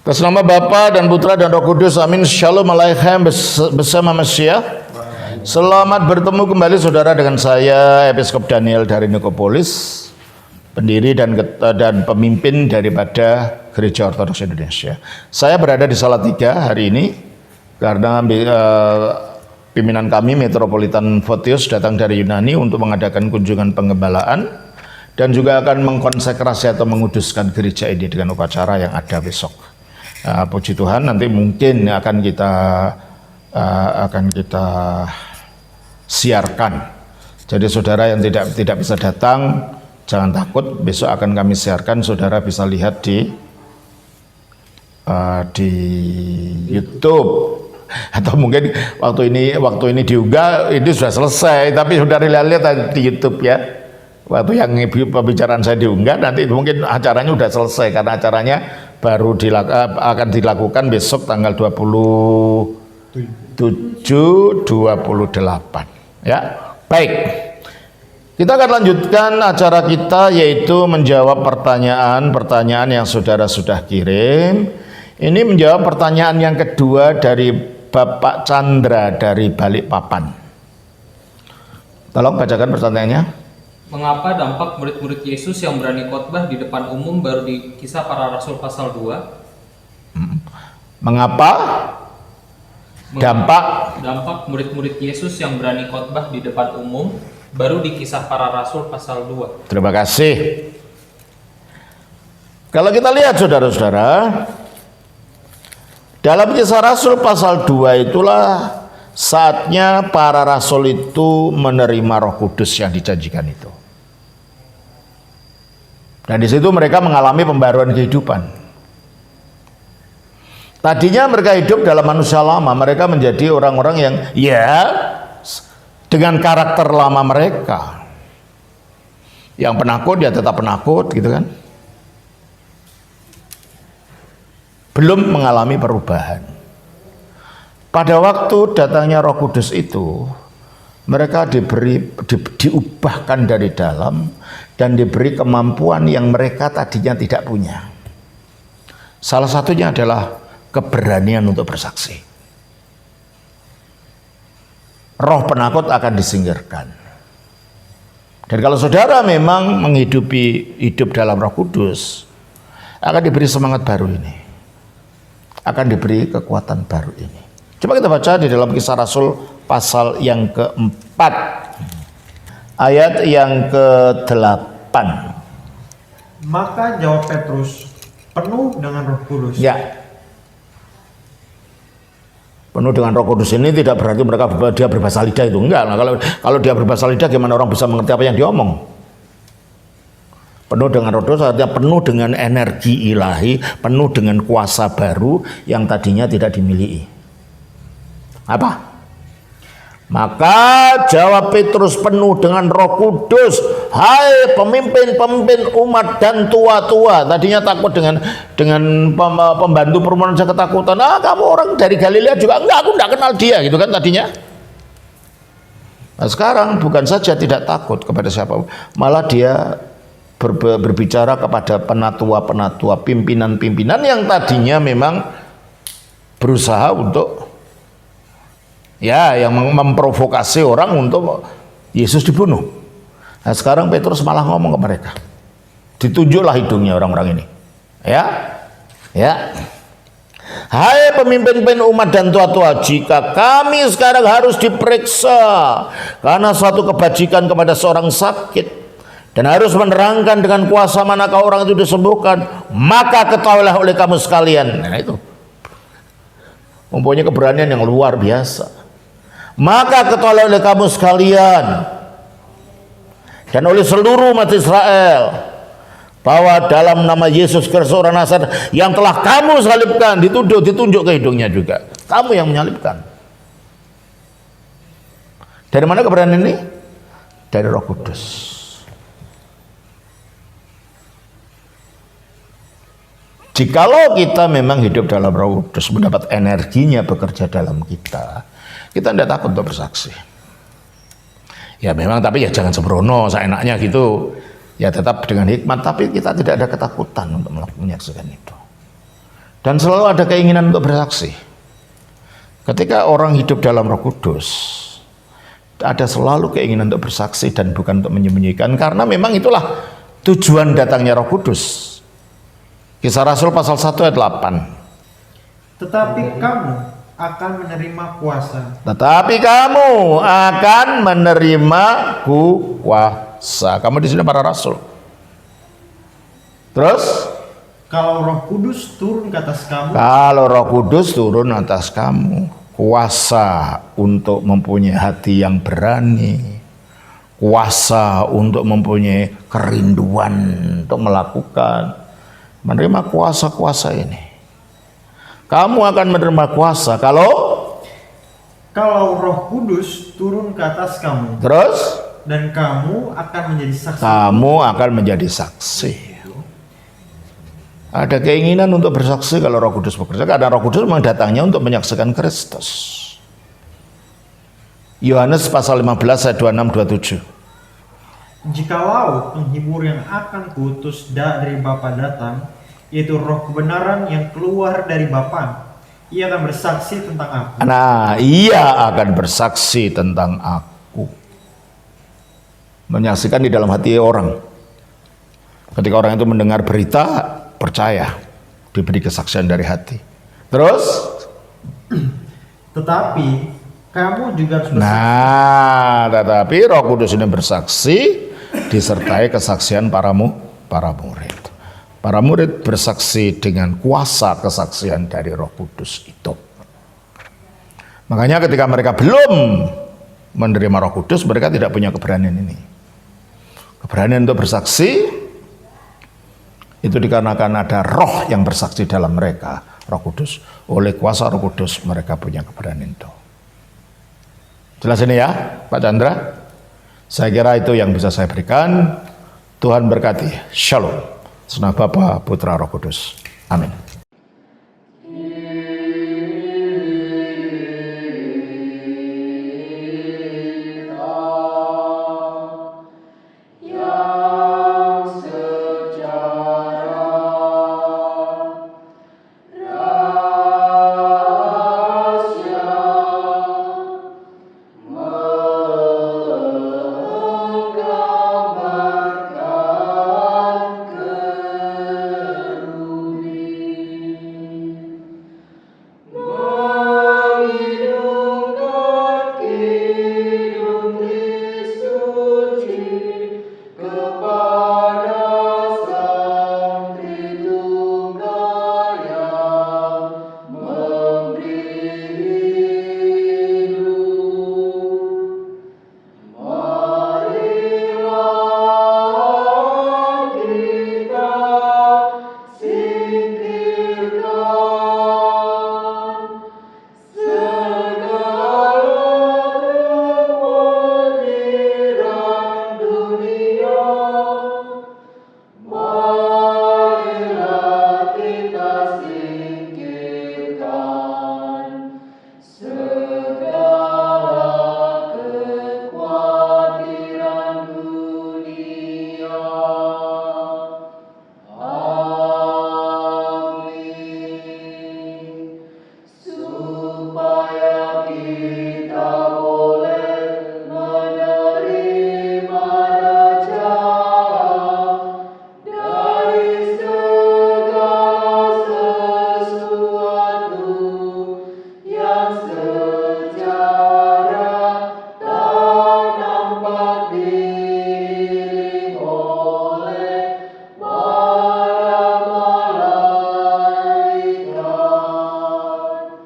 Atas nama Bapa dan Putra dan Roh Kudus, amin. Shalom alaikum bersama Mesias. Selamat bertemu kembali saudara dengan saya, Episkop Daniel dari Nikopolis, pendiri dan pemimpin daripada Gereja Ortodoks Indonesia. Saya berada di Salatiga hari ini karena pimpinan kami Metropolitan Fotius datang dari Yunani untuk mengadakan kunjungan penggembalaan dan juga akan mengkonsekrasi atau menguduskan gereja ini dengan upacara yang ada besok. Puji Tuhan, nanti mungkin akan kita siarkan. Jadi saudara yang tidak bisa datang, jangan takut, besok akan kami siarkan. Saudara bisa lihat di YouTube, atau mungkin waktu ini diunggah ini sudah selesai, tapi saudara lihat di YouTube ya. Waktu yang pembicaraan saya diunggah, nanti mungkin acaranya sudah selesai karena acaranya baru akan dilakukan besok tanggal 27, 28 ya. Baik, kita akan lanjutkan acara kita, yaitu menjawab pertanyaan yang saudara sudah kirim. Ini menjawab pertanyaan yang kedua dari Bapak Chandra dari Balikpapan. Tolong bacakan pertanyaannya. Mengapa dampak murid-murid Yesus yang berani khotbah di depan umum baru di Kisah Para Rasul pasal 2? Mengapa dampak murid-murid Yesus yang berani khotbah di depan umum baru di Kisah Para Rasul pasal 2? Terima kasih. Kalau kita lihat saudara-saudara, dalam Kisah Rasul pasal 2 itulah saatnya para rasul itu menerima Roh Kudus yang dijanjikan itu. Dan di situ mereka mengalami pembaruan kehidupan. Tadinya mereka hidup dalam manusia lama, mereka menjadi orang-orang yang dengan karakter lama mereka. Yang penakut ya tetap penakut gitu kan. Belum mengalami perubahan. Pada waktu datangnya Roh Kudus itu, mereka diubahkan dari dalam dan diberi kemampuan yang mereka tadinya tidak punya. Salah satunya adalah keberanian untuk bersaksi. Roh penakut akan disingkirkan. Dan kalau saudara memang hidup dalam Roh Kudus, akan diberi semangat baru ini. Akan diberi kekuatan baru ini. Coba kita baca di dalam Kisah Rasul pasal yang keempat, ayat yang ke-8. Maka jawab Petrus, penuh dengan Roh Kudus. Ya. Penuh dengan Roh Kudus ini tidak berarti dia berbahasa lidah itu. Enggak. Nah, kalau dia berbahasa lidah, gimana orang bisa mengerti apa yang diomong? Penuh dengan Roh Kudus artinya penuh dengan energi ilahi, penuh dengan kuasa baru yang tadinya tidak dimiliki. Apa? Maka jawab Petrus penuh dengan Roh Kudus, hai pemimpin-pemimpin umat dan tua-tua. Tadinya takut dengan pembantu permohonan saya ketakutan. Kamu orang dari Galilea juga? Enggak, aku enggak kenal dia gitu kan tadinya. Nah, sekarang bukan saja tidak takut kepada siapa, malah dia berbicara kepada penatua-penatua, pimpinan-pimpinan yang tadinya memang berusaha untuk yang memprovokasi orang untuk Yesus dibunuh. Nah, sekarang Petrus malah ngomong ke mereka. Ditunjuklah hidungnya orang-orang ini. Ya. Hai pemimpin-pemimpin umat dan tua-tua, jika kami sekarang harus diperiksa karena suatu kebajikan kepada seorang sakit dan harus menerangkan dengan kuasa manakah orang itu disembuhkan, maka ketahuilah oleh kamu sekalian. Nah, itu mempunyai keberanian yang luar biasa. Maka ketahuilah oleh kamu sekalian dan oleh seluruh umat Israel bahwa dalam nama Yesus Kristus orang Nazaret yang telah kamu salibkan, ditunjuk ke hidungnya juga, kamu yang menyalibkan. Dari mana keberanian ini? Dari Roh Kudus. Jikalau kita memang hidup dalam Roh Kudus, mendapat energinya bekerja dalam kita tidak takut untuk bersaksi. Ya memang, tapi ya jangan sembrono, seenaknya gitu. Ya tetap dengan hikmat, tapi kita tidak ada ketakutan untuk menyaksikan itu. Dan selalu ada keinginan untuk bersaksi. Ketika orang hidup dalam Roh Kudus, ada selalu keinginan untuk bersaksi dan bukan untuk menyembunyikan, karena memang itulah tujuan datangnya Roh Kudus. Kisah Rasul pasal 1 ayat 8. Tetapi kamu akan menerima kuasa. Tetapi kamu akan menerima kuasa. Kamu di sini para rasul. Terus? Kalau Roh Kudus turun ke atas kamu. Kalau Roh Kudus turun atas kamu, kuasa untuk mempunyai hati yang berani, kuasa untuk mempunyai kerinduan untuk melakukan, menerima kuasa-kuasa ini. Kamu akan menerima kuasa kalau Roh Kudus turun ke atas kamu. Terus? Dan kamu akan menjadi saksi. Kamu akan menjadi saksi. Ada keinginan untuk bersaksi kalau Roh Kudus bekerja, karena Roh Kudus memang datangnya untuk menyaksikan Kristus. Yohanes pasal 15 ayat 26-27. Jikalau penghibur yang akan kuutus dari Bapa datang, yaitu Roh kebenaran yang keluar dari Bapa, ia akan bersaksi tentang aku. Nah, ia akan bersaksi tentang aku. Menyaksikan di dalam hati orang. Ketika orang itu mendengar berita, percaya, diberi kesaksian dari hati. Terus? Tetapi kamu juga harus bersaksi. Nah, tetapi Roh Kudus ini bersaksi disertai kesaksian para murid. Para murid bersaksi dengan kuasa kesaksian dari Roh Kudus itu. Makanya ketika mereka belum menerima Roh Kudus, mereka tidak punya keberanian ini. Keberanian untuk bersaksi itu dikarenakan ada roh yang bersaksi dalam mereka, Roh Kudus. Oleh kuasa Roh Kudus mereka punya keberanian itu. Jelas ini ya, Pak Chandra? Saya kira itu yang bisa saya berikan. Tuhan berkati. Shalom. Senang Bapa, Putra, Roh Kudus. Amin.